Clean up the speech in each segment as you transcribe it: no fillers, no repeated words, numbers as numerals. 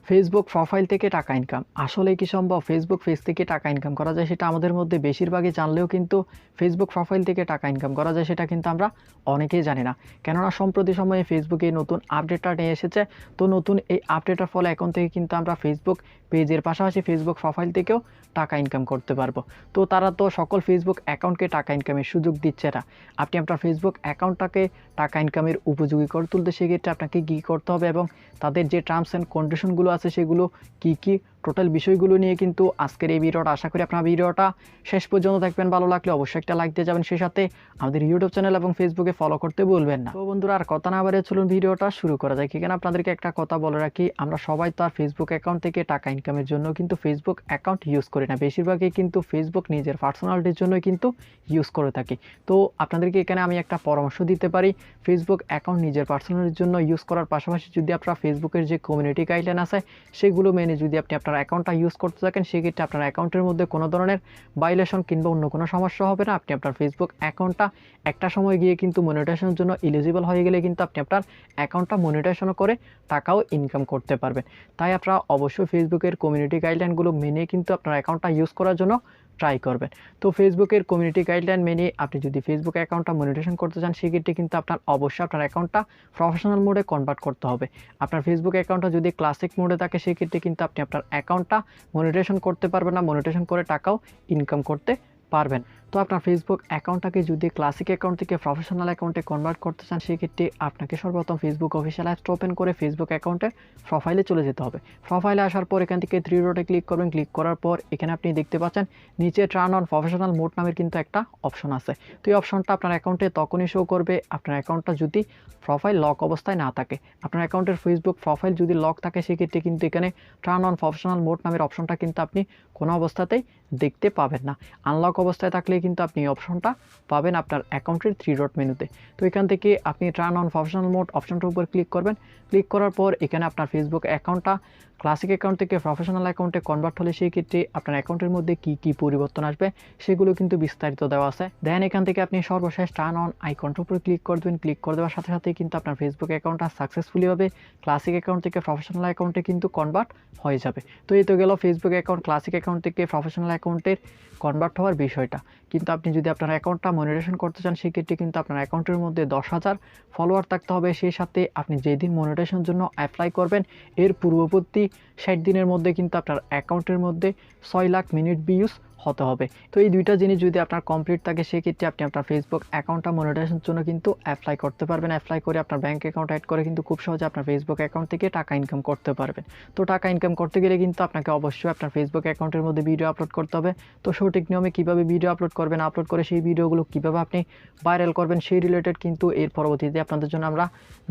Facebook profile থেকে টাকা income আসলে কি সম্ভব? ফেসবুক পেজ থেকে টাকা ইনকাম করা যায় সেটা আমাদের মধ্যে বেশিরভাগই জানলেও কিন্তু ফেসবুক প্রোফাইল থেকে টাকা ইনকাম করা যায় সেটা কিন্তু আমরা অনেকেই জানি না। কেননা সম্প্রতি সময়ে ফেসবুকে নতুন আপডেটটা নিয়ে এসেছে। তো নতুন এই আপডেটের ফলে এখন থেকে কিন্তু আমরা ফেসবুক পেজের পাশাপাশি ফেসবুক প্রোফাইল থেকেও টাকা ইনকাম করতে পারবো। তো তারা তো সকল ফেসবুক অ্যাকাউন্টকে টাকা ইনকামের সুযোগ দিচ্ছে না। আপনি আপনার ফেসবুক অ্যাকাউন্টটাকে টাকা ইনকামের উপযোগী করে তুলতে সেক্ষেত্রে আপনাকে কী করতে হবে এবং তাদের যে টার্মস অ্যান্ড কন্ডিশনগুলো আছে সেগুলো কী টোটাল বিষয়গুলো নিয়ে কিন্তু আজকের এই ভিডিওটা, আশা করি আপনার ভিডিওটা শেষ পর্যন্ত দেখবেন। ভালো লাগলে অবশ্যই একটা লাইক দিয়ে যাবেন, সেই সাথে আমাদের ইউটিউব চ্যানেল এবং ফেসবুকে ফলো করতে ভুলবেন না। তো বন্ধুরা, আর কথা না বাড়িয়ে চলুন ভিডিওটা শুরু করা যায়। এখানে আপনাদেরকে একটা কথা বলে রাখি, আমরা সবাই তো আর ফেসবুক অ্যাকাউন্ট থেকে টাকা ইনকামের জন্য কিন্তু ফেসবুক অ্যাকাউন্ট ইউজ করি না। বেশিরভাগই কিন্তু ফেসবুক নিজের পার্সোনালিটির জন্যই কিন্তু ইউজ করে থাকি। তো আপনাদেরকে এখানে আমি একটা পরামর্শ দিতে পারি, ফেসবুক অ্যাকাউন্ট নিজের পার্সোনালিটির জন্য ইউজ করার পাশাপাশি যদি আপনার ফেসবুকের যে কমিউনিটি গাইডলাইন আছে সেগুলো মেনে যদি আপনি আপনার অ্যাকাউন্টটা ইউজ করতে থাকেন, সেক্ষেত্রে আপনার অ্যাকাউন্টের মধ্যে কোনো ধরনের ভাইলেশন কিংবা অন্য কোনো সমস্যা হবে না। আপনি আপনার ফেসবুক অ্যাকাউন্টটা একটা সময় গিয়ে কিন্তু মনিটাইজেশনের জন্য এলিজিবল হয়ে গেলে কিন্তু আপনি আপনার অ্যাকাউন্টটা মনিটাইজেশন করে টাকাও ইনকাম করতে পারবেন। তাই আপনারা অবশ্যই ফেসবুকের কমিউনিটি গাইডলাইনগুলো মেনে কিন্তু আপনার অ্যাকাউন্টটা ইউজ করার জন্য ট্রাই করবেন। তো ফেসবুকের কমিউনিটি গাইডলাইন মেনে আপনি যদি ফেসবুক অ্যাকাউন্টটা মনিটাইজেশন করতে চান, সেক্ষেত্রে কিন্তু আপনার অবশ্যই আপনার অ্যাকাউন্টটা প্রফেশনাল মোডে কনভার্ট করতে হবে। আপনার ফেসবুক অ্যাকাউন্টটা যদি ক্লাসিক মোডে থাকে, সেক্ষেত্রে কিন্তু আপনি আপনার অ্যাকাউন্টটা মনিটাইজেশন করতে পারবেন না, মনিটাইজেশন করে টাকাও ইনকাম করতে পারবেন। তো আপনার ফেসবুক অ্যাকাউন্টটাকে যদি ক্লাসিক অ্যাকাউন্ট থেকে প্রফেশনাল অ্যাকাউন্টে কনভার্ট করতে চান, সেক্ষেত্রে আপনাকে সর্বপ্রথম ফেসবুক অফিসিয়াল অ্যাপসটা ওপেন করে ফেসবুক অ্যাকাউন্টের প্রোফাইলে চলে যেতে হবে। প্রোফাইলে আসার পর এখান থেকে থ্রি ডটে ক্লিক করবেন। ক্লিক করার পর এখানে আপনি দেখতে পাচ্ছেন নিচে টার্ন অন প্রফেশনাল মোড নামের কিন্তু একটা অপশন আছে। তো এই অপশনটা আপনার অ্যাকাউন্টে তখনই শো করবে আপনার অ্যাকাউন্টটা যদি প্রোফাইল লক অবস্থায় না থাকে। আপনার অ্যাকাউন্টের ফেসবুক প্রোফাইল যদি লক থাকে, সেক্ষেত্রে কিন্তু এখানে টার্ন অন প্রফেশনাল মোড নামের অপশনটা কিন্তু আপনি কোনো অবস্থাতেই দেখতে পাবেন না। আনলক অবস্থায় থাকলে কিন্তু আপনি এই অপশনটা পাবেন আপনার অ্যাকাউন্টের থ্রি ডট মেনুতে। তো এখান থেকে আপনি টার্ন অন প্রফেশনাল মোড অপশনটার উপর ক্লিক করবেন। ক্লিক করার পর এখানে আপনার ফেসবুক অ্যাকাউন্টটা ক্লাসিক অ্যাকাউন্ট থেকে প্রফেশনাল অ্যাকাউন্টে কনভার্ট হলে সেই ক্ষেত্রে আপনার অ্যাকাউন্টের মধ্যে কী পরিবর্তন আসবে সেগুলো কিন্তু বিস্তারিত দেওয়া আছে। দেন এখান থেকে আপনি সর্বশেষ টার্ন অন আইকনটার উপর ক্লিক করে দেবেন। ক্লিক করে দেওয়ার সাথে সাথেই কিন্তু আপনার ফেসবুক অ্যাকাউন্টটা সাকসেসফুলিভাবে ক্লাসিক অ্যাকাউন্ট থেকে প্রফেশনাল অ্যাকাউন্টে কিন্তু কনভার্ট হয়ে যাবে। তো এই তো গেল ফেসবুক অ্যাকাউন্ট ক্লাসিক অ্যাকাউন্ট থেকে প্রফেশনাল অ্যাকাউন্টের কনভার্ট হওয়ার বিষয়টা। কিন্তু আপনি যদি আপনার অ্যাকাউন্টটা মনিটাইজেশন করতে চান, সেক্ষেত্রে কিন্তু আপনার অ্যাকাউন্টের মধ্যে 10,000 ফলোয়ার থাকতে হবে। সেই সাথে আপনি যেদিন মনিটাইজেশনের জন্য অ্যাপ্লাই করবেন এর পূর্ববর্তী 60 দিনের মধ্যে কিন্তু আপনার অ্যাকাউন্টের মধ্যে 6 লাখ মিনিট ভিউজ হতে হবে। তো এই দুইটা জিনিস যদি আপনার কমপ্লিট থাকে, সেক্ষেত্রে আপনি আপনার ফেসবুক অ্যাকাউন্টটা মনিটাইজেশনের জন্য কিন্তু অ্যাপ্লাই করতে পারবেন। অ্যাপ্লাই করে আপনার ব্যাঙ্ক অ্যাকাউন্ট অ্যাড করে কিন্তু খুব সহজে আপনার ফেসবুক অ্যাকাউন্ট থেকে টাকা ইনকাম করতে পারবেন। তো টাকা ইনকাম করতে গেলে কিন্তু আপনাকে অবশ্যই আপনার ফেসবুক অ্যাকাউন্টের মধ্যে ভিডিও আপলোড করতে হবে। তো সঠিক নিয়মে কীভাবে ভিডিও আপলোড করবেন, আপলোড করে সেই ভিডিওগুলো কীভাবে আপনি ভাইরাল করবেন সেই রিলেটেড কিন্তু এর পরবর্তীতে আপনাদের জন্য আমরা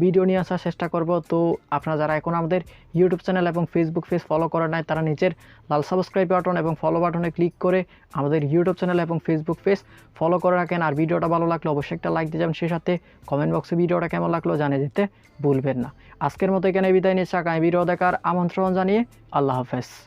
ভিডিও নিয়ে আসার চেষ্টা করব। তো আপনারা যারা এখন আমাদের ইউটিউব চ্যানেল এবং ফেসবুক পেজ ফলো করেন নাই, তারা নিচের লাল সাবস্ক্রাইব বাটন এবং ফলো বাটনে ক্লিক করে আমাদের ইউটিউব চ্যানেল এবং ফেসবুক পেজ ফলো করে রাখেন। আর ভিডিওটা ভালো লাগলে অবশ্যই একটা লাইক দিয়ে যাবেন, সেই সাথে কমেন্ট বক্সে ভিডিওটা কেমন লাগলো জানিয়ে দিতে ভুলবেন না। আজকের মতো এখানে বিদায় নিচ্ছি। আগামী ভিডিও দেখার আমন্ত্রণ জানিয়ে আল্লাহ হাফেজ।